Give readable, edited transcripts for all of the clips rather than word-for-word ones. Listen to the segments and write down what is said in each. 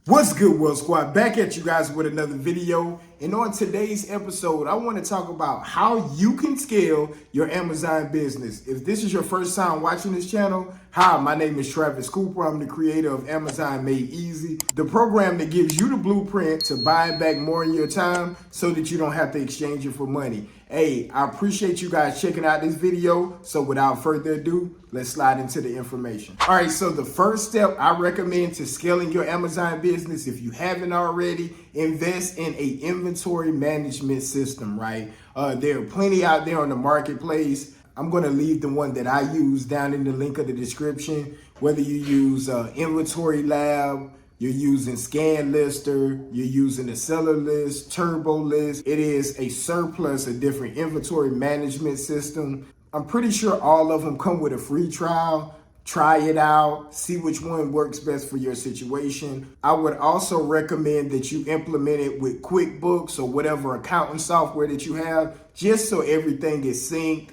What's good, World Squad? Back at you guys with another video. And on today's episode, I want to talk about how you can scale your Amazon business. If this is your first time watching this channel, hi, my name is Travis Cooper. I'm the creator of Amazon Made Easy, the program that gives you the blueprint to buy back more in your time so that you don't have to exchange it for money. Hey, I appreciate you guys checking out this video. So without further ado, let's slide into the information. All right, so the first step I recommend to scaling your Amazon business, if you haven't already, invest in an inventory management system, right? There are plenty out there on the marketplace. I'm going to leave the one that I use down in the link of the description. Whether you use Inventory Lab, you're using Scanlister, you're using the Seller List, Turbo List. It is a surplus of different inventory management system. I'm pretty sure all of them come with a free trial. Try it out, see which one works best for your situation. I would also recommend that you implement it with QuickBooks or whatever accounting software that you have, just so everything is synced,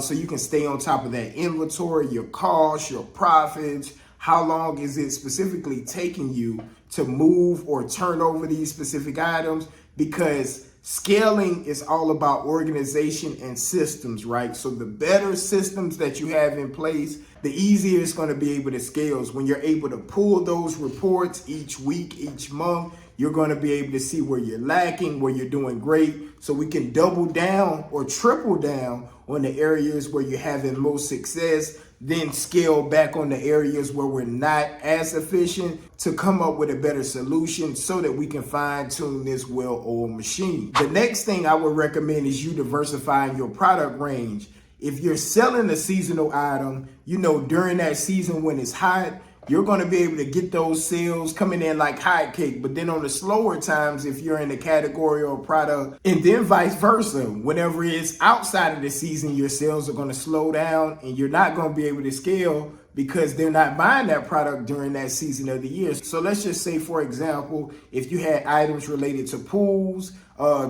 so you can stay on top of that inventory, your costs, your profits. How long is it specifically taking you to move or turn over these specific items? Because scaling is all about organization and systems, right? So the better systems that you have in place, the easier it's going to be able to scale. When you're able to pull those reports each week, each month, you're going to be able to see where you're lacking, where you're doing great. So we can double down or triple down on the areas where you're having most success, then scale back on the areas where we're not as efficient to come up with a better solution so that we can fine tune this well-oiled machine. The next thing I would recommend is you diversifying your product range. If you're selling a seasonal item, during that season when it's hot, you're going to be able to get those sales coming in like hotcake. But then on the slower times, if you're in a category or product, and then vice versa, whenever it's outside of the season, your sales are going to slow down and you're not going to be able to scale because they're not buying that product during that season of the year. So let's just say, for example, if you had items related to pools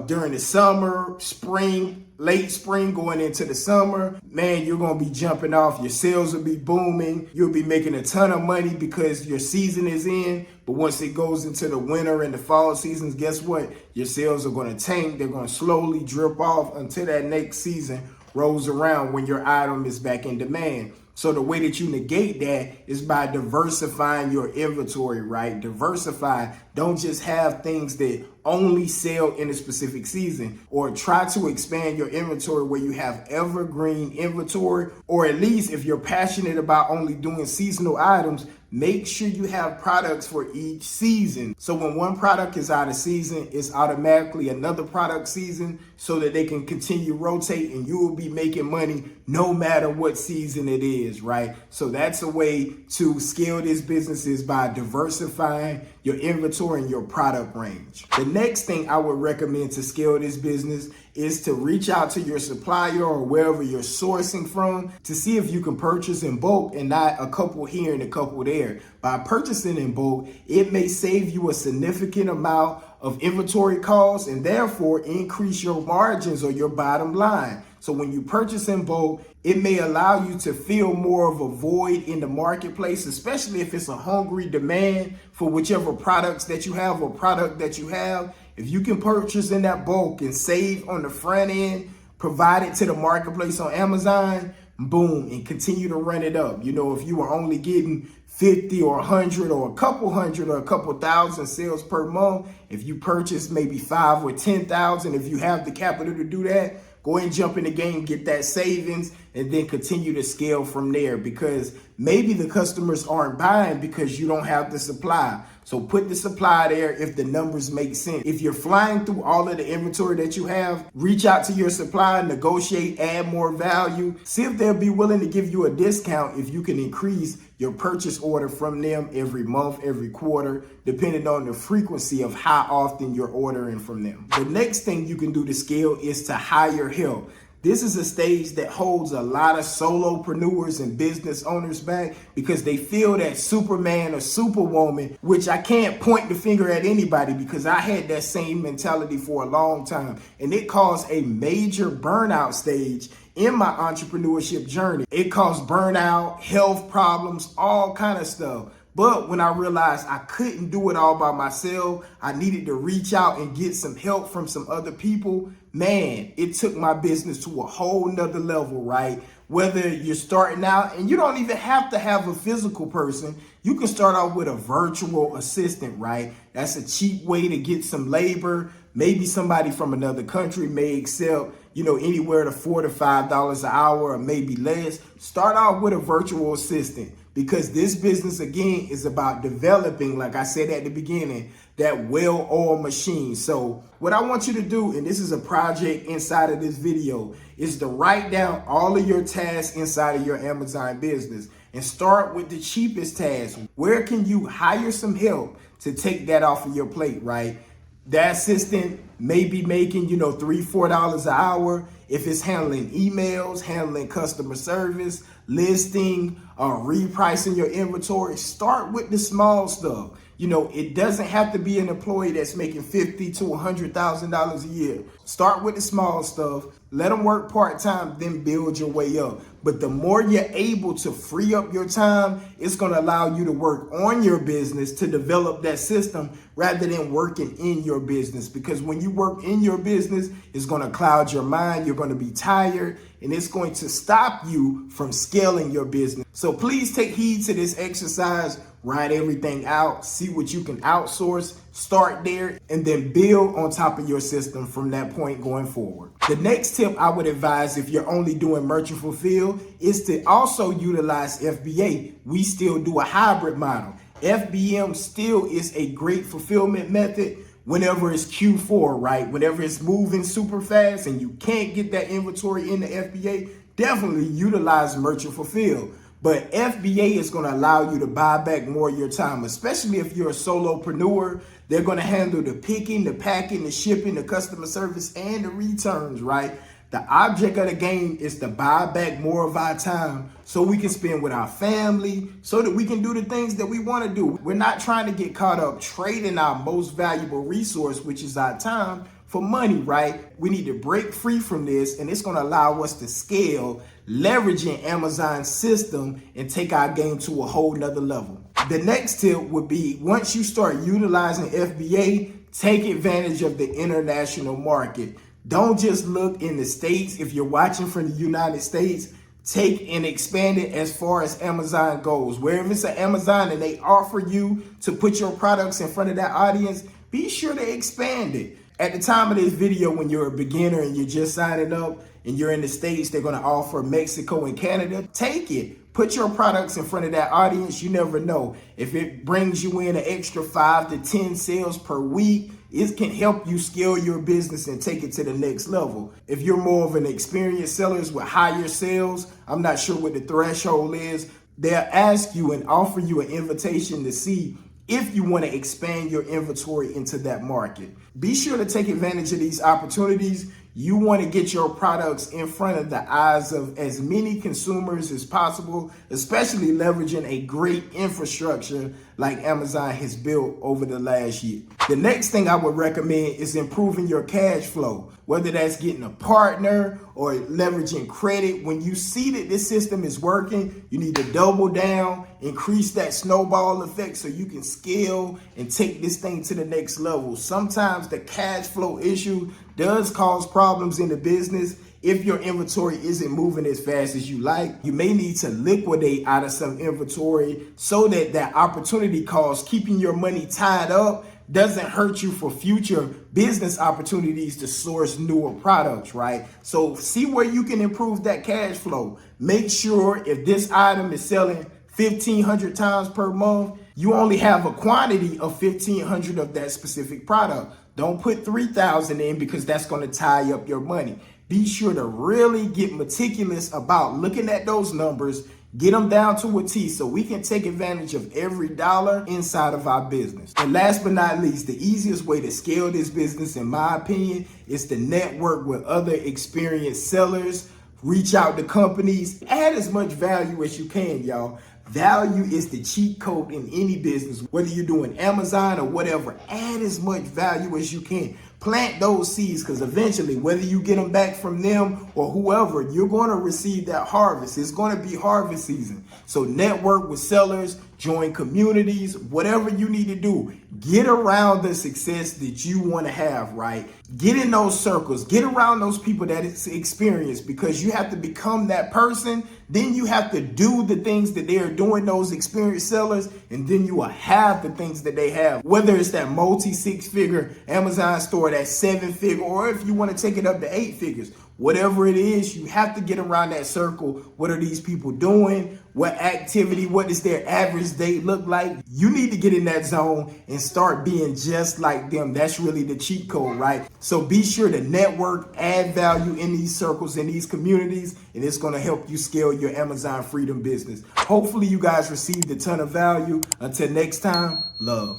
during the summer, spring, late spring going into the summer, man, you're going to be jumping off. Your sales will be booming. You'll be making a ton of money because your season is in. But once it goes into the winter and the fall seasons, guess what? Your sales are going to tank. They're going to slowly drip off until that next season rolls around when your item is back in demand. So the way that you negate that is by diversifying your inventory, right? Diversify. Don't just have things that only sell in a specific season, or try to expand your inventory where you have evergreen inventory, or at least if you're passionate about only doing seasonal items, make sure you have products for each season. So when one product is out of season, it's automatically another product season so that they can continue rotate and you will be making money no matter what season it is, right? So that's a way to scale this business, is by diversifying your inventory and your product range. The next thing I would recommend to scale this business is to reach out to your supplier or wherever you're sourcing from to see if you can purchase in bulk and not a couple here and a couple there. By purchasing in bulk, it may save you a significant amount of inventory costs and therefore increase your margins or your bottom line. So when you purchase in bulk, it may allow you to fill more of a void in the marketplace, especially if it's a hungry demand for whichever products that you have or product that you have. If you can purchase in that bulk and save on the front end, provide it to the marketplace on Amazon, boom, and continue to run it up. If you were only getting 50 or 100 or a couple hundred or a couple thousand sales per month, if you purchase maybe 5 or 10,000, if you have the capital to do that, go ahead and jump in the game, get that savings, and then continue to scale from there, because maybe the customers aren't buying because you don't have the supply. So put the supply there if the numbers make sense. If you're flying through all of the inventory that you have, reach out to your supplier, negotiate, add more value. See if they'll be willing to give you a discount if you can increase your purchase order from them every month, every quarter, depending on the frequency of how often you're ordering from them. The next thing you can do to scale is to hire help. This is a stage that holds a lot of solopreneurs and business owners back because they feel that Superman or Superwoman, which I can't point the finger at anybody because I had that same mentality for a long time. And it caused a major burnout stage in my entrepreneurship journey. It caused burnout, health problems, all kind of stuff. But when I realized I couldn't do it all by myself, I needed to reach out and get some help from some other people. Man, it took my business to a whole nother level, right? Whether you're starting out, and you don't even have to have a physical person, you can start out with a virtual assistant, right? That's a cheap way to get some labor. Maybe somebody from another country may accept, anywhere to $4 to $5 an hour or maybe less. Start out with a virtual assistant, because this business, again, is about developing, like I said at the beginning, that well-oiled machine. So what I want you to do, and this is a project inside of this video, is to write down all of your tasks inside of your Amazon business and start with the cheapest task. Where can you hire some help to take that off of your plate, right? That assistant may be making, $3, $4 an hour. If it's handling emails, handling customer service, listing, repricing your inventory, start with the small stuff. It doesn't have to be an employee that's making $50,000 to $100,000 a year. Start with the small stuff. Let them work part-time, then build your way up. But the more you're able to free up your time, it's going to allow you to work on your business to develop that system rather than working in your business. Because when you work in your business, it's going to cloud your mind. You're going to be tired, and it's going to stop you from scaling your business. So please take heed to this exercise. Write everything out, see what you can outsource, start there, and then build on top of your system from that point going forward. The next tip I would advise if you're only doing merchant fulfill is to also utilize FBA. We still do a hybrid model. FBM still is a great fulfillment method whenever it's Q4, right? Whenever it's moving super fast and you can't get that inventory in the FBA, definitely utilize merchant fulfill. But FBA is going to allow you to buy back more of your time, especially if you're a solopreneur. They're going to handle the picking, the packing, the shipping, the customer service, and the returns, right? The object of the game is to buy back more of our time so we can spend with our family, so that we can do the things that we want to do. We're not trying to get caught up trading our most valuable resource, which is our time, for money, right? We need to break free from this, and it's going to allow us to scale, leveraging Amazon's system and take our game to a whole nother level. The next tip would be, once you start utilizing FBA, take advantage of the international market. Don't just look in the States. If you're watching from the United States, take and expand it as far as Amazon goes. Wherever it's an Amazon and they offer you to put your products in front of that audience, be sure to expand it. At the time of this video, when you're a beginner and you're just signing up and you're in the States, they're going to offer Mexico and Canada. Take it. Put your products in front of that audience. You never know. If it brings you in an extra 5 to 10 sales per week, it can help you scale your business and take it to the next level. If you're more of an experienced seller with higher sales, I'm not sure what the threshold is, they'll ask you and offer you an invitation to see if you want to expand your inventory into that market. Be sure to take advantage of these opportunities. You want to get your products in front of the eyes of as many consumers as possible, especially leveraging a great infrastructure like Amazon has built over the last year. The next thing I would recommend is improving your cash flow, whether that's getting a partner or leveraging credit. When you see that this system is working, you need to double down, increase that snowball effect so you can scale and take this thing to the next level. Sometimes the cash flow issue does cause problems in the business. If your inventory isn't moving as fast as you like, you may need to liquidate out of some inventory so that that opportunity cost, keeping your money tied up, doesn't hurt you for future business opportunities to source newer products, right? So see where you can improve that cash flow. Make sure if this item is selling 1,500 times per month, you only have a quantity of 1,500 of that specific product. Don't put 3,000 in because that's going to tie up your money. Be sure to really get meticulous about looking at those numbers, get them down to a T so we can take advantage of every dollar inside of our business. And last but not least, the easiest way to scale this business, in my opinion, is to network with other experienced sellers, reach out to companies, add as much value as you can, y'all. Value is the cheat code in any business, whether you're doing Amazon or whatever. Add as much value as you can. Plant those seeds, because eventually, whether you get them back from them or whoever, you're going to receive that harvest. It's going to be harvest season. So network with sellers, join communities, whatever you need to do. Get around the success that you want to have, right? Get in those circles, get around those people that it's experienced, because you have to become that person. Then you have to do the things that they are doing, those experienced sellers, and then you will have the things that they have. Whether it's that multi 6-figure Amazon store, that 7-figure, or if you want to take it up to 8 figures, whatever it is, you have to get around that circle. What are these people doing? What activity? What does their average day look like? You need to get in that zone and start being just like them. That's really the cheat code, right? So be sure to network, add value in these circles, in these communities, and it's going to help you scale your Amazon freedom business. Hopefully you guys received a ton of value. Until next time, love.